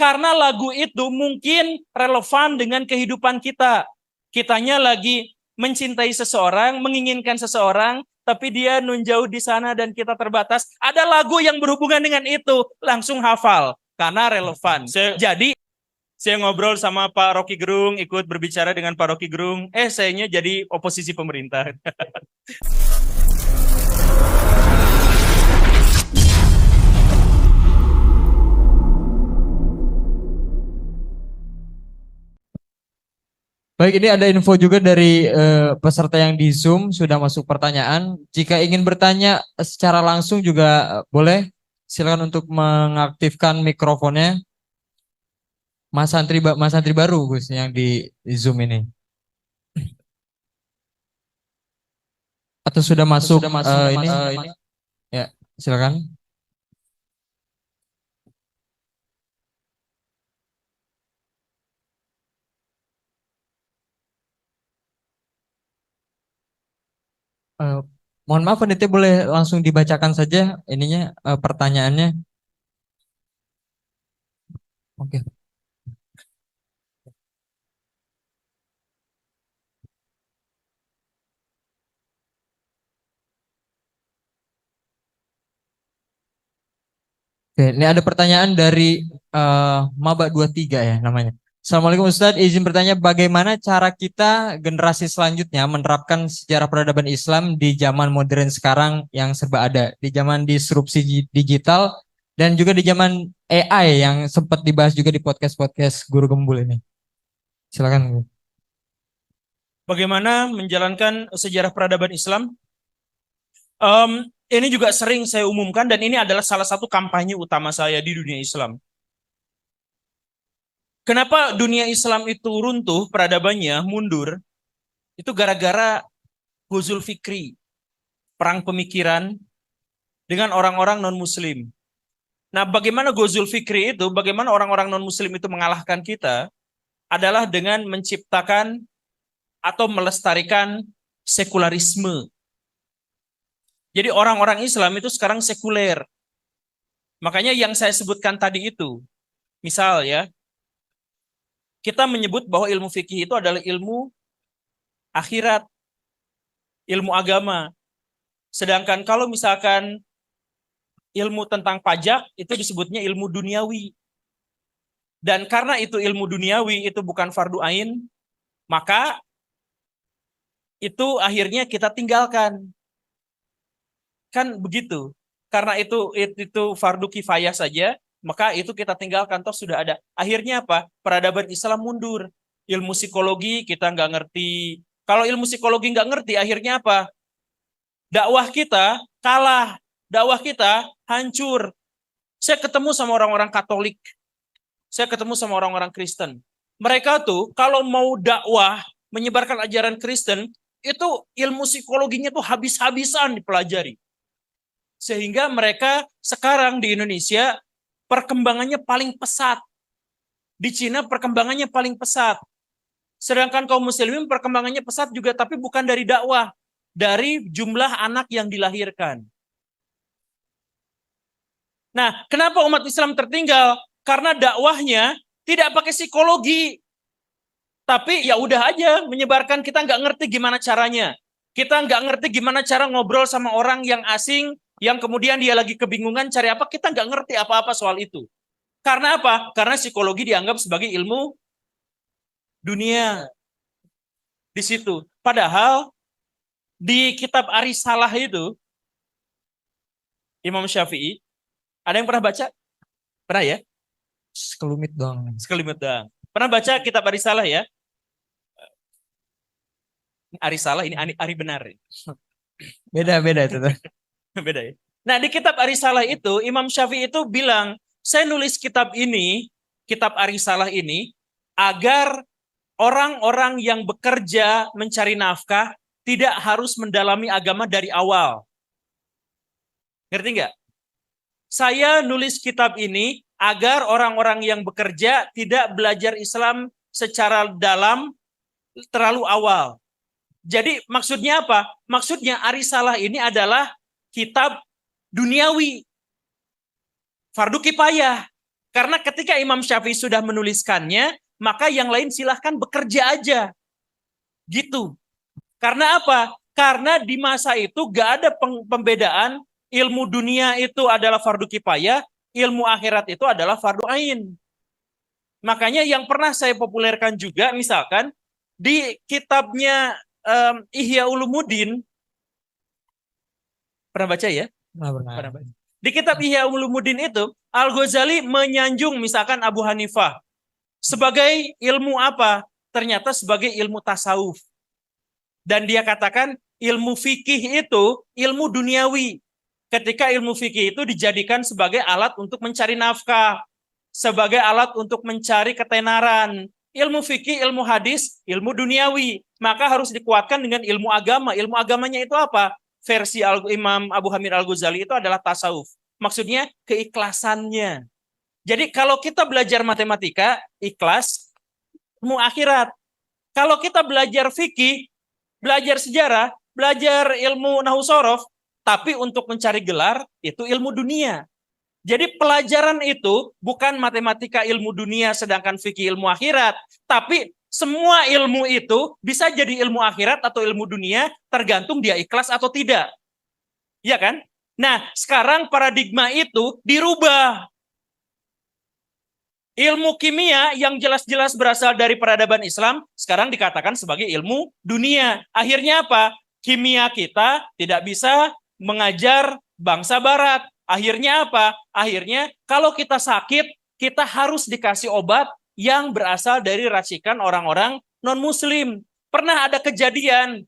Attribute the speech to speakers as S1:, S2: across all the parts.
S1: Karena lagu itu mungkin relevan dengan kehidupan kita. Kitanya lagi mencintai seseorang, menginginkan seseorang, tapi dia nunjauh di sana dan kita terbatas. Ada lagu yang berhubungan dengan itu, langsung hafal karena relevan. Jadi saya ngobrol sama Pak Rocky Gerung, ikut berbicara dengan Pak Rocky Gerung. Sayanya jadi oposisi pemerintah.
S2: Baik, ini ada info juga dari peserta yang di Zoom sudah masuk pertanyaan. Jika ingin bertanya secara langsung juga boleh. Silakan untuk mengaktifkan mikrofonnya. Mas Santri baru Gus yang di Zoom ini. Atau sudah masuk, ini? Ya, silakan. Eh, Mohon maaf, panitia boleh langsung dibacakan saja ininya, pertanyaannya. Oke. Oke, ini ada pertanyaan dari Maba 23 ya namanya. Assalamualaikum Ustadz, izin bertanya bagaimana cara kita generasi selanjutnya menerapkan sejarah peradaban Islam di zaman modern sekarang yang serba ada, di zaman disrupsi digital dan juga di zaman AI yang sempat dibahas juga di podcast-podcast Guru Gembul ini. Silakan.
S1: Bagaimana menjalankan sejarah peradaban Islam? Ini juga sering saya umumkan dan ini adalah salah satu kampanye utama saya di dunia Islam. Kenapa dunia Islam itu runtuh, peradabannya mundur? Itu gara-gara Ghazul Fikri, perang pemikiran dengan orang-orang non-muslim. Nah, bagaimana Ghazul Fikri itu, bagaimana orang-orang non-muslim itu mengalahkan kita adalah dengan menciptakan atau melestarikan sekularisme. Jadi orang-orang Islam itu sekarang sekuler. Makanya yang saya sebutkan tadi itu, misal ya, kita menyebut bahwa ilmu fikih itu adalah ilmu akhirat, ilmu agama. Sedangkan kalau misalkan ilmu tentang pajak itu disebutnya ilmu duniawi. Dan karena itu ilmu duniawi itu bukan fardu ain, maka itu akhirnya kita tinggalkan. Kan begitu. Karena itu fardu kifayah saja, maka itu kita tinggalkan, toh sudah ada. Akhirnya apa? Peradaban Islam mundur. Ilmu psikologi kita nggak ngerti. Kalau ilmu psikologi nggak ngerti, akhirnya apa? Dakwah kita kalah. Dakwah kita hancur. Saya ketemu sama orang-orang Katolik. Saya ketemu sama orang-orang Kristen. Mereka tuh kalau mau dakwah, menyebarkan ajaran Kristen, itu ilmu psikologinya tuh habis-habisan dipelajari. Sehingga mereka sekarang di Indonesia perkembangannya paling pesat. Di Cina perkembangannya paling pesat. Sedangkan kaum muslimin perkembangannya pesat juga, tapi bukan dari dakwah. Dari jumlah anak yang dilahirkan. Nah, kenapa umat Islam tertinggal? Karena dakwahnya tidak pakai psikologi. Tapi ya udah aja menyebarkan, kita nggak ngerti gimana caranya. Kita nggak ngerti gimana cara ngobrol sama orang yang asing, yang kemudian dia lagi kebingungan cari apa, kita nggak ngerti apa-apa soal itu. Karena apa? Karena psikologi dianggap sebagai ilmu dunia. Di situ. Padahal di kitab Arisalah itu, Imam Syafi'i, ada yang pernah baca? Pernah ya?
S2: Sekelumit doang.
S1: Sekelumit doang. Pernah baca kitab Arisalah ya? Arisalah ini Ari benar.
S2: Beda-beda itu.
S1: Beda ya. Nah, di kitab Arisalah itu Imam Syafi'i itu bilang, saya nulis kitab ini, kitab Arisalah ini agar orang-orang yang bekerja mencari nafkah tidak harus mendalami agama dari awal. Ngerti nggak? Saya nulis kitab ini agar orang-orang yang bekerja tidak belajar Islam secara dalam terlalu awal. Jadi maksudnya apa? Maksudnya Arisalah ini adalah kitab duniawi. Fardu kifayah. Karena ketika Imam Syafi'i sudah menuliskannya, maka yang lain silahkan bekerja aja. Gitu. Karena apa? Karena di masa itu gak ada pembedaan ilmu dunia itu adalah fardu kifayah, ilmu akhirat itu adalah fardu ain. Makanya yang pernah saya populerkan juga, misalkan di kitabnya Ihya Ulumuddin, pernah baca ya?
S2: Nah, benar.
S1: Pernah baca. Di kitab Ihya Ulumuddin itu, Al-Ghazali menyanjung misalkan Abu Hanifah sebagai ilmu apa? Ternyata sebagai ilmu tasawuf. Dan dia katakan ilmu fikih itu ilmu duniawi. Ketika ilmu fikih itu dijadikan sebagai alat untuk mencari nafkah, sebagai alat untuk mencari ketenaran. Ilmu fikih, ilmu hadis, ilmu duniawi. Maka harus dikuatkan dengan ilmu agama. Ilmu agamanya itu apa? Versi Imam Abu Hamid Al-Ghazali itu adalah tasawuf. Maksudnya keikhlasannya. Jadi kalau kita belajar matematika, ikhlas, ilmu akhirat. Kalau kita belajar fikih, belajar sejarah, belajar ilmu nahu sorof, tapi untuk mencari gelar, itu ilmu dunia. Jadi pelajaran itu bukan matematika ilmu dunia sedangkan fikih ilmu akhirat, tapi semua ilmu itu bisa jadi ilmu akhirat atau ilmu dunia tergantung dia ikhlas atau tidak. Iya kan? Nah, sekarang paradigma itu dirubah. Ilmu kimia yang jelas-jelas berasal dari peradaban Islam sekarang dikatakan sebagai ilmu dunia. Akhirnya apa? Kimia kita tidak bisa mengajar bangsa barat. Akhirnya apa? Akhirnya kalau kita sakit, kita harus dikasih obat yang berasal dari racikan orang-orang non-muslim. Pernah ada kejadian,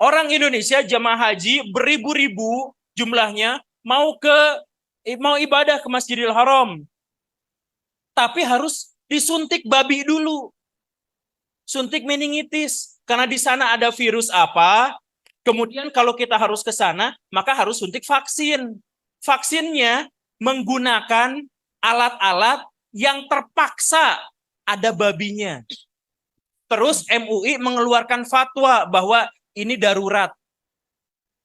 S1: orang Indonesia jamaah haji beribu-ribu jumlahnya mau ibadah ke Masjidil Haram. Tapi harus disuntik babi dulu. Suntik meningitis. Karena di sana ada virus apa. Kemudian kalau kita harus ke sana, maka harus suntik vaksin. Vaksinnya menggunakan alat-alat yang terpaksa ada babinya. Terus MUI mengeluarkan fatwa bahwa ini darurat.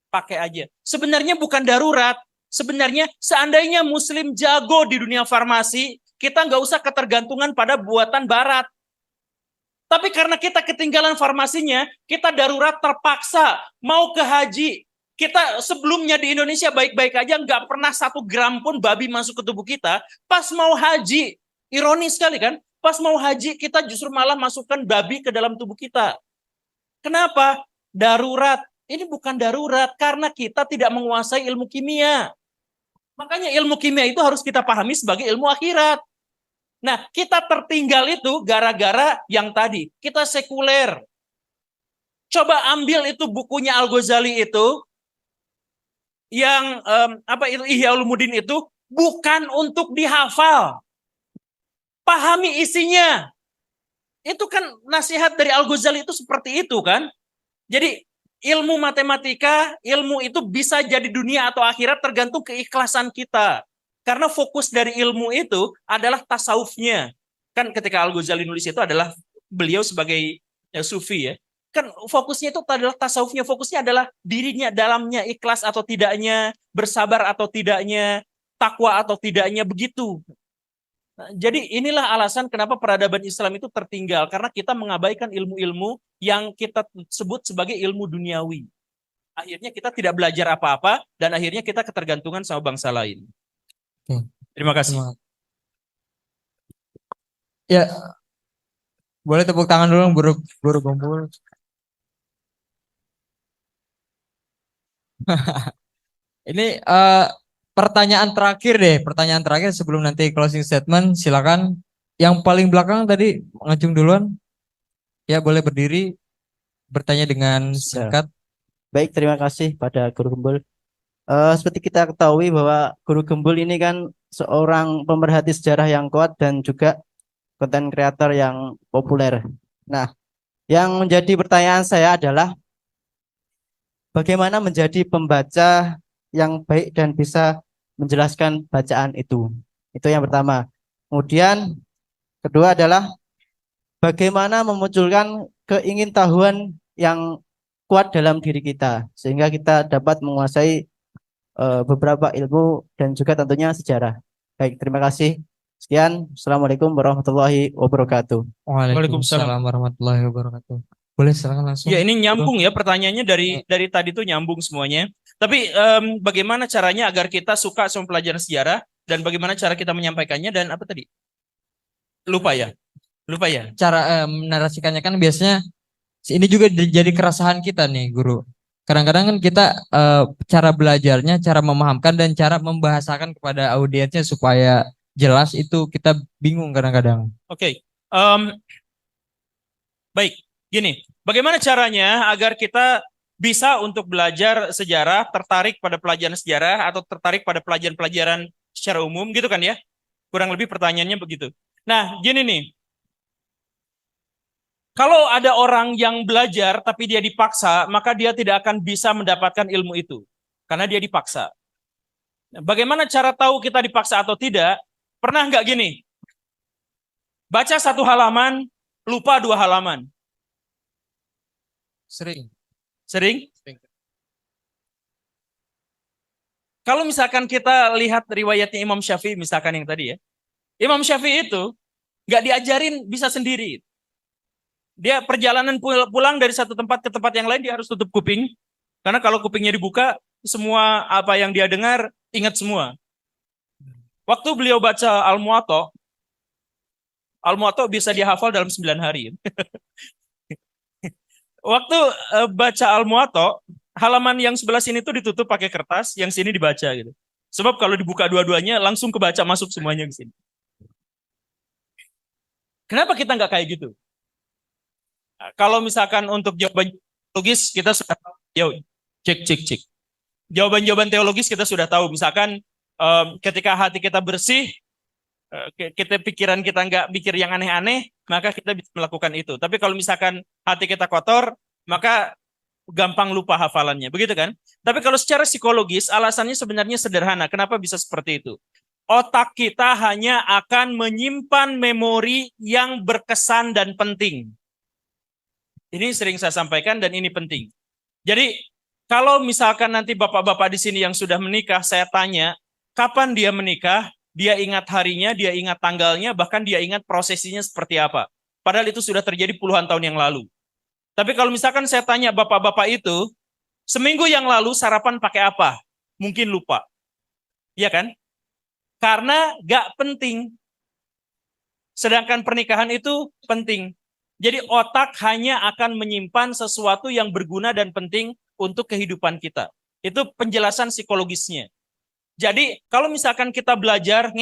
S1: Pakai aja. Sebenarnya bukan darurat. Sebenarnya seandainya Muslim jago di dunia farmasi, kita nggak usah ketergantungan pada buatan barat. Tapi karena kita ketinggalan farmasinya, kita darurat terpaksa mau ke haji. Kita sebelumnya di Indonesia baik-baik aja, nggak pernah 1 gram pun babi masuk ke tubuh kita. Pas mau haji, ironis sekali kan? Pas mau haji, kita justru malah masukkan babi ke dalam tubuh kita. Kenapa? Darurat. Ini bukan darurat, karena kita tidak menguasai ilmu kimia. Makanya ilmu kimia itu harus kita pahami sebagai ilmu akhirat. Nah, kita tertinggal itu gara-gara yang tadi. Kita sekuler. Coba ambil itu bukunya Al-Ghazali itu, yang Ihya Ulumuddin itu, bukan untuk dihafal. Pahami isinya. Itu kan nasihat dari Al-Ghazali itu seperti itu kan. Jadi ilmu matematika, ilmu itu bisa jadi dunia atau akhirat tergantung keikhlasan kita. Karena fokus dari ilmu itu adalah tasawufnya. Kan ketika Al-Ghazali nulis itu adalah beliau sebagai sufi ya. Kan fokusnya itu adalah tasawufnya. Fokusnya adalah dirinya, dalamnya, ikhlas atau tidaknya, bersabar atau tidaknya, takwa atau tidaknya, begitu. Jadi inilah alasan kenapa peradaban Islam itu tertinggal. Karena kita mengabaikan ilmu-ilmu yang kita sebut sebagai ilmu duniawi. Akhirnya kita tidak belajar apa-apa dan akhirnya kita ketergantungan sama bangsa lain. Terima kasih.
S2: Ya, boleh tepuk tangan dulu guru kumpul. Ini pertanyaan terakhir deh, pertanyaan terakhir sebelum nanti closing statement. Silakan. Yang paling belakang tadi ngacung duluan. Ya, boleh berdiri, bertanya dengan singkat.
S3: Baik, terima kasih pada Guru Gembul. Seperti kita ketahui bahwa Guru Gembul ini kan seorang pemerhati sejarah yang kuat dan juga konten kreator yang populer. Nah, yang menjadi pertanyaan saya adalah bagaimana menjadi pembaca yang baik dan bisa menjelaskan bacaan itu. Itu yang pertama. Kemudian kedua adalah bagaimana memunculkan keingintahuan yang kuat dalam diri kita sehingga kita dapat menguasai beberapa ilmu dan juga tentunya sejarah. Baik, terima kasih. Sekian, Assalamualaikum warahmatullahi wabarakatuh.
S2: Waalaikumsalam warahmatullahi wabarakatuh. Boleh silakan langsung.
S1: Ya, ini
S2: Bro.
S1: nyambung ya pertanyaannya dari tadi tuh nyambung semuanya. Tapi bagaimana caranya agar kita suka sama pelajaran sejarah dan bagaimana cara kita menyampaikannya dan apa tadi? Lupa ya. Lupa ya.
S2: Cara menarasikannya kan biasanya ini juga jadi keresahan kita nih, Guru. Kadang-kadang kan kita cara belajarnya, cara memahamkan dan cara membahasakan kepada audiensnya supaya jelas itu kita bingung kadang-kadang.
S1: Oke. Baik, gini. Bagaimana caranya agar kita bisa untuk belajar sejarah, tertarik pada pelajaran sejarah atau tertarik pada pelajaran-pelajaran secara umum gitu kan ya? Kurang lebih pertanyaannya begitu. Nah, gini nih. Kalau ada orang yang belajar tapi dia dipaksa, maka dia tidak akan bisa mendapatkan ilmu itu. Karena dia dipaksa. Bagaimana cara tahu kita dipaksa atau tidak? Pernah nggak gini? Baca satu halaman, lupa dua halaman.
S2: Sering.
S1: Sering? Kalau misalkan kita lihat riwayatnya Imam Syafi'i misalkan yang tadi ya. Imam Syafi'i itu nggak diajarin bisa sendiri. Dia perjalanan pulang dari satu tempat ke tempat yang lain dia harus tutup kuping. Karena kalau kupingnya dibuka, semua apa yang dia dengar ingat semua. Waktu beliau baca Al-Muwatta bisa dia hafal dalam 9 hari. Waktu baca Al-Muwatta, halaman yang sebelah sini tuh ditutup pakai kertas, yang sini dibaca gitu. Sebab kalau dibuka dua-duanya langsung kebaca masuk semuanya ke sini. Kenapa kita nggak kayak gitu? Kalau misalkan untuk jawaban logis kita sudah tahu. Yo, cek. Jawaban-jawaban teologis kita sudah tahu. Misalkan ketika hati kita bersih, pikiran kita nggak mikir yang aneh-aneh, maka kita bisa melakukan itu. Tapi kalau misalkan hati kita kotor, maka gampang lupa hafalannya. Begitu kan? Tapi kalau secara psikologis, alasannya sebenarnya sederhana. Kenapa bisa seperti itu? Otak kita hanya akan menyimpan memori yang berkesan dan penting. Ini sering saya sampaikan dan ini penting. Jadi, kalau misalkan nanti bapak-bapak di sini yang sudah menikah, saya tanya, kapan dia menikah? Dia ingat harinya, dia ingat tanggalnya, bahkan dia ingat prosesinya seperti apa. Padahal itu sudah terjadi puluhan tahun yang lalu. Tapi kalau misalkan saya tanya bapak-bapak itu, seminggu yang lalu sarapan pakai apa? Mungkin lupa. Iya kan? Karena gak penting. Sedangkan pernikahan itu penting. Jadi otak hanya akan menyimpan sesuatu yang berguna dan penting untuk kehidupan kita. Itu penjelasan psikologisnya. Jadi kalau misalkan kita belajar,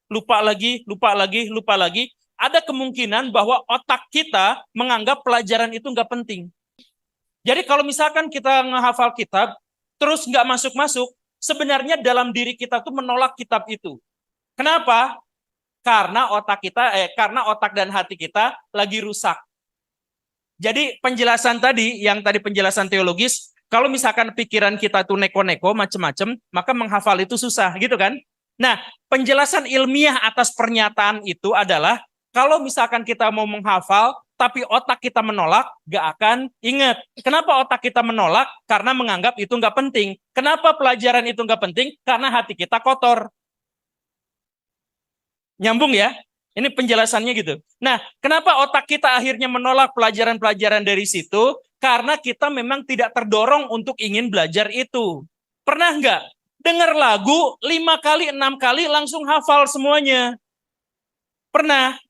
S1: lupa lagi, ada kemungkinan bahwa otak kita menganggap pelajaran itu nggak penting. Jadi kalau misalkan kita menghafal kitab, terus nggak masuk-masuk, sebenarnya dalam diri kita tuh menolak kitab itu. Kenapa? Karena otak dan hati kita lagi rusak. Jadi penjelasan tadi, yang tadi penjelasan teologis, kalau misalkan pikiran kita tuh neko-neko macam-macam, maka menghafal itu susah, gitu kan? Nah, penjelasan ilmiah atas pernyataan itu adalah kalau misalkan kita mau menghafal, tapi otak kita menolak, gak akan ingat. Kenapa otak kita menolak? Karena menganggap itu gak penting. Kenapa pelajaran itu gak penting? Karena hati kita kotor. Nyambung ya? Ini penjelasannya gitu. Nah, kenapa otak kita akhirnya menolak pelajaran-pelajaran dari situ? Karena kita memang tidak terdorong untuk ingin belajar itu. Pernah nggak? Dengar lagu 5 kali, 6 kali langsung hafal semuanya. Pernah.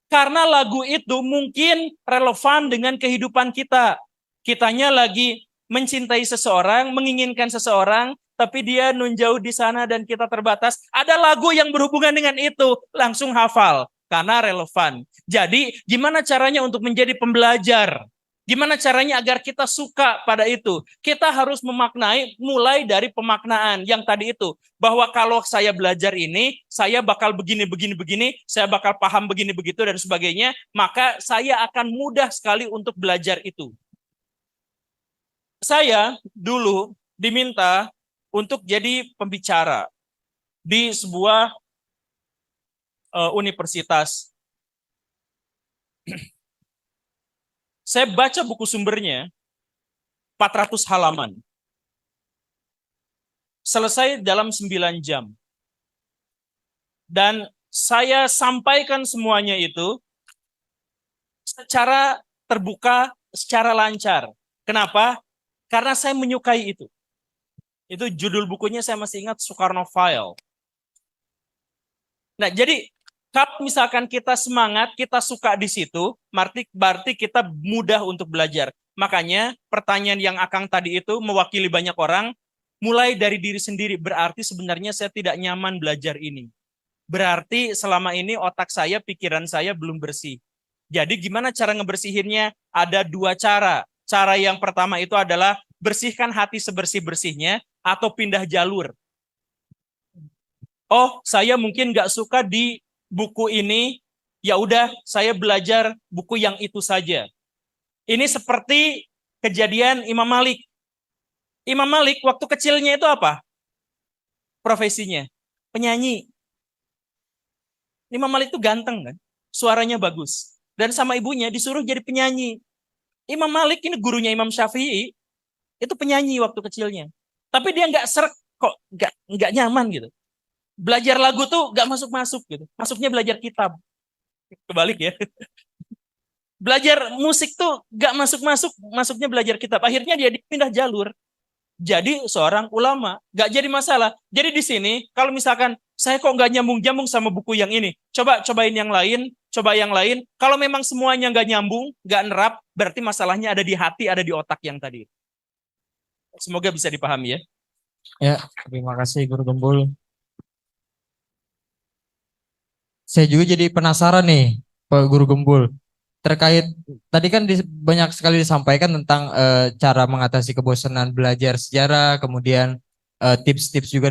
S1: Karena lagu itu mungkin relevan dengan kehidupan kita. Kitanya lagi mencintai seseorang, menginginkan seseorang, tapi dia nun jauh di sana dan kita terbatas. Ada lagu yang berhubungan dengan itu, langsung hafal karena relevan. Jadi, gimana caranya untuk menjadi pembelajar? Gimana caranya agar kita suka pada itu? Kita harus memaknai mulai dari pemaknaan yang tadi itu. Bahwa kalau saya belajar ini, saya bakal begini, saya bakal paham begini, begitu, dan sebagainya. Maka saya akan mudah sekali untuk belajar itu. Saya dulu diminta untuk jadi pembicara di sebuah universitas. Saya baca buku sumbernya 400 halaman. Selesai dalam 9 jam. Dan saya sampaikan semuanya itu secara terbuka, secara lancar. Kenapa? Karena saya menyukai itu. Itu judul bukunya saya masih ingat, Soekarno-File. Nah, jadi kalau misalkan kita semangat, kita suka di situ, berarti kita mudah untuk belajar. Makanya pertanyaan yang Akang tadi itu mewakili banyak orang, mulai dari diri sendiri. Berarti sebenarnya saya tidak nyaman belajar ini. Berarti selama ini otak saya, pikiran saya belum bersih. Jadi gimana cara ngebersihinnya? Ada dua cara. Cara yang pertama itu adalah bersihkan hati sebersih-bersihnya atau pindah jalur. Oh, saya mungkin nggak suka di buku ini, ya udah saya belajar buku yang itu saja. Ini seperti kejadian Imam Malik. Imam Malik waktu kecilnya itu apa? Profesinya penyanyi. Imam Malik itu ganteng kan, suaranya bagus. Dan sama ibunya disuruh jadi penyanyi. Imam Malik ini gurunya Imam Syafi'i, itu penyanyi waktu kecilnya. Tapi dia nggak serak, kok nggak nyaman gitu. Belajar lagu tuh nggak masuk-masuk gitu. Masuknya belajar kitab. Kebalik ya. Belajar musik tuh nggak masuk-masuk, masuknya belajar kitab. Akhirnya dia dipindah jalur. Jadi seorang ulama, nggak jadi masalah. Jadi di sini, kalau misalkan saya kok nggak nyambung-nyambung sama buku yang ini, cobain yang lain, coba yang lain. Kalau memang semuanya nggak nyambung, nggak nerap, berarti masalahnya ada di hati, ada di otak yang tadi. Semoga bisa dipahami ya.
S2: Ya, terima kasih Guru Gembul. Saya juga jadi penasaran nih, Pak Guru Gembul. Terkait tadi kan banyak sekali disampaikan tentang cara mengatasi kebosanan belajar sejarah, kemudian tips-tips juga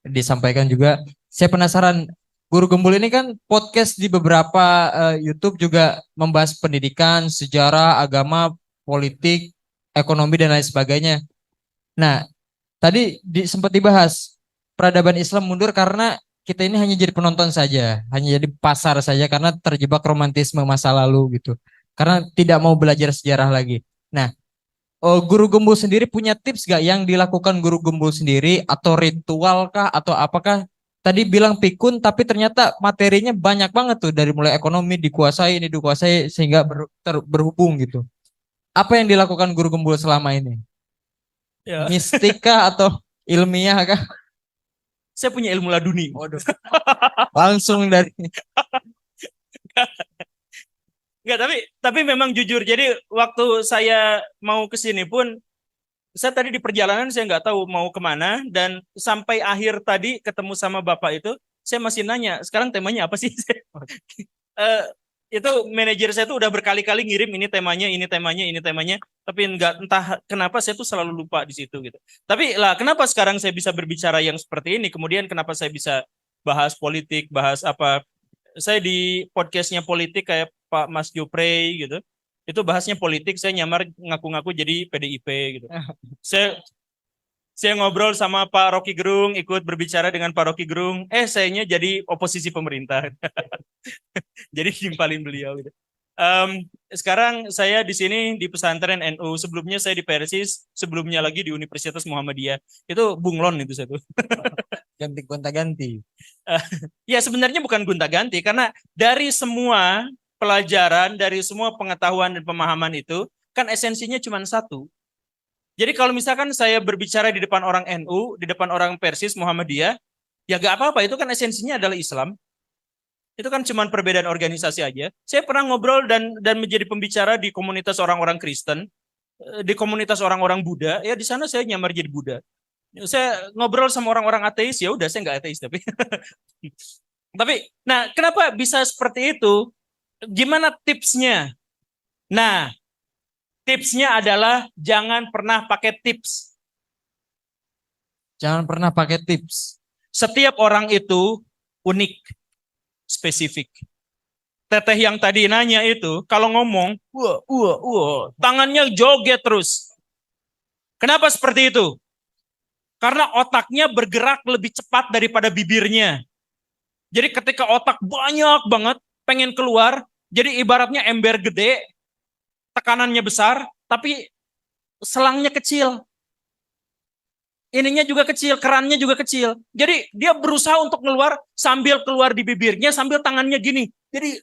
S2: disampaikan juga. Saya penasaran, Guru Gembul ini kan podcast di beberapa YouTube juga membahas pendidikan, sejarah, agama, politik, ekonomi dan lain sebagainya. Nah, tadi sempat dibahas peradaban Islam mundur karena kita ini hanya jadi penonton saja, hanya jadi pasar saja karena terjebak romantisme masa lalu gitu. Karena tidak mau belajar sejarah lagi. Nah, Guru Gembul sendiri punya tips gak yang dilakukan Guru Gembul sendiri atau ritual kah atau apakah tadi bilang pikun tapi ternyata materinya banyak banget tuh dari mulai ekonomi dikuasai ini dikuasai sehingga berhubung gitu. Apa yang dilakukan Guru Gembul selama ini?
S1: Ya.
S2: Mistik kah atau ilmiah kah?
S1: Saya punya ilmu laduni.
S2: Waduh. Langsung dari
S1: Enggak, tapi memang jujur. Jadi waktu saya mau ke sini pun, saya tadi di perjalanan saya nggak tahu mau kemana, dan sampai akhir tadi ketemu sama Bapak itu, saya masih nanya, sekarang temanya apa sih? Eh, itu manajer saya tuh udah berkali-kali ngirim ini temanya, ini temanya, ini temanya, tapi nggak, entah kenapa saya tuh selalu lupa di situ gitu. Tapi lah, kenapa sekarang saya bisa berbicara yang seperti ini? Kemudian kenapa saya bisa bahas politik, bahas apa? Saya di podcastnya politik kayak Pak Mas Jupre gitu. Itu bahasnya politik, saya nyamar ngaku-ngaku jadi PDIP gitu. Saya saya ngobrol sama Pak Rocky Gerung, ikut berbicara dengan Pak Rocky Gerung. Sayanya jadi oposisi pemerintah. Jadi nimpalin beliau gitu. Sekarang saya di sini di pesantren NU. Sebelumnya saya di Persis, sebelumnya lagi di Universitas Muhammadiyah. Itu bunglon itu saya tuh.
S2: ganti gonta-ganti.
S1: Ya sebenarnya bukan gonta-ganti, karena dari semua pelajaran, dari semua pengetahuan dan pemahaman itu, kan esensinya cuma satu. Jadi kalau misalkan saya berbicara di depan orang NU, di depan orang Persis Muhammadiyah, ya gak apa-apa, itu kan esensinya adalah Islam. Itu kan cuma perbedaan organisasi aja. Saya pernah ngobrol dan menjadi pembicara di komunitas orang-orang Kristen, di komunitas orang-orang Buddha, ya di sana saya nyamar jadi Buddha. Saya ngobrol sama orang-orang ateis, ya udah saya nggak ateis tapi. Nah kenapa bisa seperti itu? Gimana tipsnya? Nah, tipsnya adalah jangan pernah pakai tips.
S2: Jangan pernah pakai tips.
S1: Setiap orang itu unik, spesifik. Teteh yang tadi nanya itu, kalau ngomong, tangannya joget terus. Kenapa seperti itu? Karena otaknya bergerak lebih cepat daripada bibirnya. Jadi ketika otak banyak banget pengen keluar, jadi ibaratnya ember gede, tekanannya besar, tapi selangnya kecil. ininya juga kecil, kerannya juga kecil. Jadi dia berusaha untuk keluar sambil keluar di bibirnya, sambil tangannya gini. Jadi,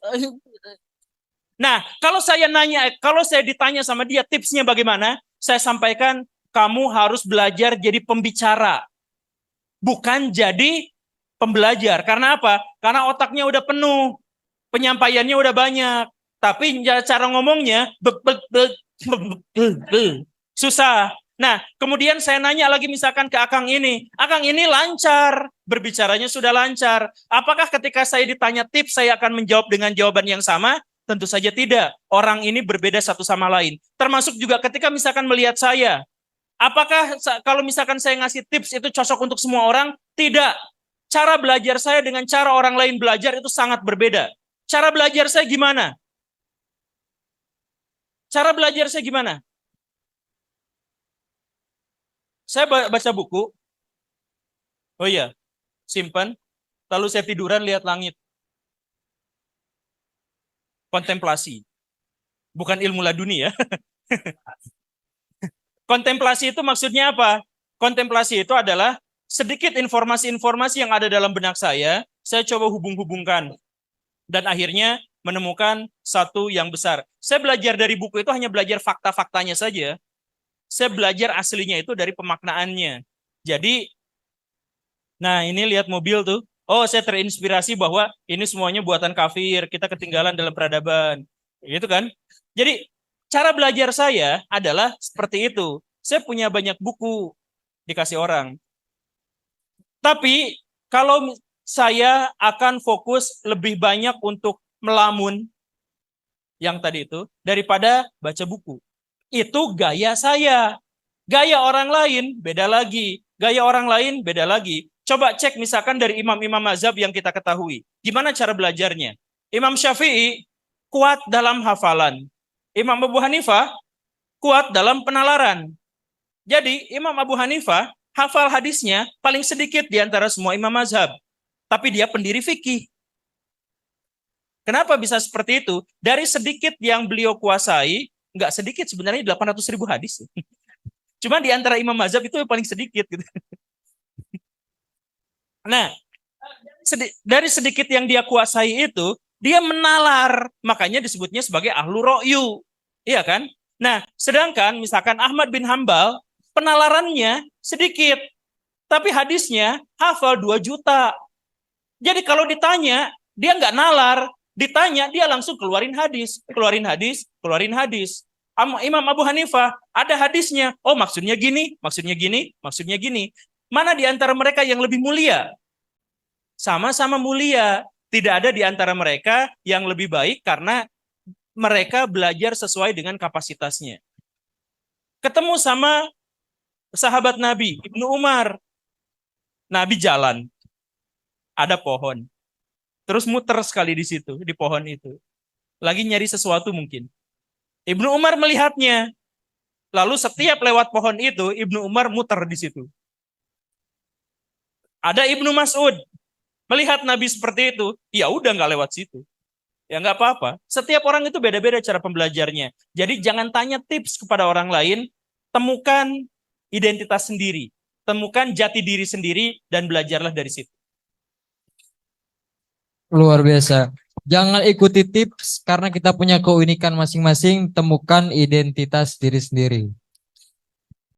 S1: nah kalau saya ditanya sama dia tipsnya bagaimana, saya sampaikan kamu harus belajar jadi pembicara, bukan jadi pembelajar. Karena apa? Karena otaknya udah penuh, penyampaiannya udah banyak, tapi cara ngomongnya susah. Nah, kemudian saya nanya lagi misalkan ke Akang ini lancar, berbicaranya sudah lancar. Apakah ketika saya ditanya tips, saya akan menjawab dengan jawaban yang sama? Tentu saja tidak. Orang ini berbeda satu sama lain. Termasuk juga ketika misalkan melihat saya, apakah kalau misalkan saya ngasih tips itu cocok untuk semua orang? Tidak. Cara belajar saya dengan cara orang lain belajar itu sangat berbeda. Cara belajar saya gimana? Cara belajar saya gimana? Saya baca buku. Oh iya, simpan. Lalu saya tiduran lihat langit. Kontemplasi. Bukan ilmu laduni ya. Kontemplasi itu maksudnya apa? Kontemplasi itu adalah sedikit informasi-informasi yang ada dalam benak saya coba hubung-hubungkan. Dan akhirnya menemukan satu yang besar. Saya belajar dari buku itu hanya belajar fakta-faktanya saja. Saya belajar aslinya itu dari pemaknaannya. Jadi, nah ini lihat mobil tuh. Oh, saya terinspirasi bahwa ini semuanya buatan kafir, kita ketinggalan dalam peradaban. Gitu kan? Jadi, cara belajar saya adalah seperti itu. Saya punya banyak buku dikasih orang. Tapi, kalau saya akan fokus lebih banyak untuk melamun yang tadi itu daripada baca buku. Itu gaya saya. Gaya orang lain beda lagi. Gaya orang lain beda lagi. Coba cek misalkan dari imam-imam mazhab yang kita ketahui. Gimana cara belajarnya? Imam Syafi'i kuat dalam hafalan. Imam Abu Hanifah kuat dalam penalaran. Jadi Imam Abu Hanifah hafal hadisnya paling sedikit di antara semua imam mazhab. Tapi dia pendiri fikih. Kenapa bisa seperti itu? Dari sedikit yang beliau kuasai, nggak sedikit sebenarnya 800.000 hadis. Cuma di antara imam mazhab itu yang paling sedikit. Gitu. Nah, dari sedikit yang dia kuasai itu, dia menalar. Makanya disebutnya sebagai ahlu ro'yu. Iya kan? Nah, sedangkan misalkan Ahmad bin Hambal, penalarannya sedikit. Tapi hadisnya hafal 2 juta. Jadi kalau ditanya, dia nggak nalar. Ditanya, dia langsung keluarin hadis. Keluarin hadis, keluarin hadis. Imam Abu Hanifah, ada hadisnya. Oh, maksudnya gini, maksudnya gini, maksudnya gini. Mana di antara mereka yang lebih mulia? Sama-sama mulia. Tidak ada di antara mereka yang lebih baik karena mereka belajar sesuai dengan kapasitasnya. Ketemu sama sahabat Nabi, Ibnu Umar. Nabi jalan. Ada pohon. Terus muter sekali di situ, di pohon itu. Lagi nyari sesuatu mungkin. Ibnu Umar melihatnya. Lalu setiap lewat pohon itu, Ibnu Umar muter di situ. Ada Ibnu Mas'ud. Melihat Nabi seperti itu, ya udah nggak lewat situ. Ya nggak apa-apa. Setiap orang itu beda-beda cara pembelajarnya. Jadi jangan tanya tips kepada orang lain, temukan identitas sendiri. Temukan jati diri sendiri dan belajarlah dari situ.
S2: Luar biasa. Jangan ikuti tips karena kita punya keunikan masing-masing, temukan identitas diri sendiri.